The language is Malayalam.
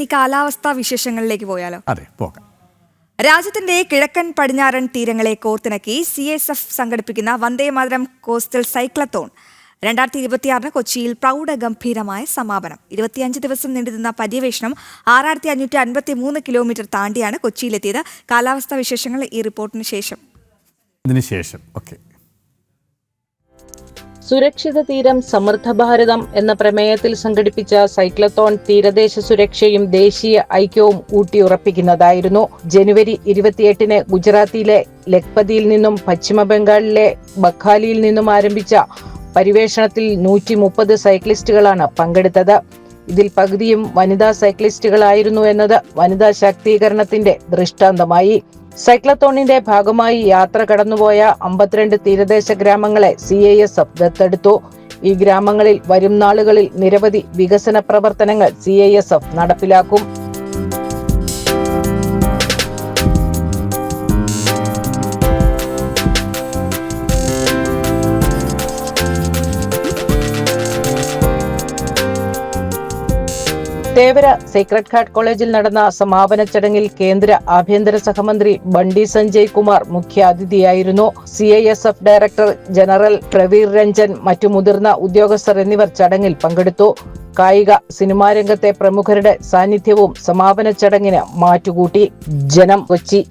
ഈ കാലാവസ്ഥാ വിശേഷങ്ങളിലേക്ക് പോയാലോ? അതെ, പോകാം. രാജ്യത്തിന്റെ കിഴക്കൻ പടിഞ്ഞാറൻ തീരങ്ങളെ കോർത്തിണക്കി CSF സംഘടിപ്പിക്കുന്ന വന്ദേമാതരം കോസ്റ്റൽ സൈക്ലത്തോൺ 2026 കൊച്ചിയിൽ പ്രൗഢഗംഭീരമായ സമാപനം. 25 ദിവസം നീണ്ടുനിന്ന പര്യവേഷണം 6553 കിലോമീറ്റർ താണ്ടിയാണ് കൊച്ചിയിലെത്തിയത്. കാലാവസ്ഥാ വിശേഷങ്ങൾ ഈ റിപ്പോർട്ടിന് ശേഷം. സുരക്ഷിത തീരം സമൃദ്ധ ഭാരതം എന്ന പ്രമേയത്തിൽ സംഘടിപ്പിച്ച സൈക്ലത്തോൺ തീരദേശ സുരക്ഷയും ദേശീയ ഐക്യവും ഊട്ടിയുറപ്പിക്കുന്നതായിരുന്നു. ജനുവരി 28-ന് ഗുജറാത്തിലെ ലഖ്പതിയിൽ നിന്നും പശ്ചിമ ബംഗാളിലെ ബഖാലിയിൽ നിന്നും ആരംഭിച്ച പരിവേഷണത്തിൽ 130 സൈക്ലിസ്റ്റുകളാണ് പങ്കെടുത്തത്. ഇതിൽ പകുതിയും വനിതാ സൈക്ലിസ്റ്റുകളായിരുന്നു എന്നത് വനിതാ ശാക്തീകരണത്തിന്റെ ദൃഷ്ടാന്തമായി. സൈക്ലത്തോണിന്റെ ഭാഗമായി യാത്ര കടന്നുപോയ 52 തീരദേശ ഗ്രാമങ്ങളെ CISF ദത്തെടുത്തു. ഈ ഗ്രാമങ്ങളിൽ വരും നാളുകളിൽ നിരവധി വികസന പ്രവർത്തനങ്ങൾ CISF നടപ്പിലാക്കും. തേവര സേക്രഡ് ഹാർട്ട് കോളേജിൽ നടന്ന സമാപന ചടങ്ങിൽ കേന്ദ്ര ആഭ്യന്തര സഹമന്ത്രി ബണ്ടി സഞ്ജയ് കുമാർ മുഖ്യാതിഥിയായിരുന്നു. CISF director general Praveer Ranjan, മറ്റു മുതിർന്ന ഉദ്യോഗസ്ഥർ എന്നിവർ ചടങ്ങിൽ പങ്കെടുത്തു. കായിക സിനിമാ രംഗത്തെ പ്രമുഖരുടെ സാന്നിധ്യവും സമാപന ചടങ്ങിന് മാറ്റുകൂട്ടി. ജനം, കൊച്ചി.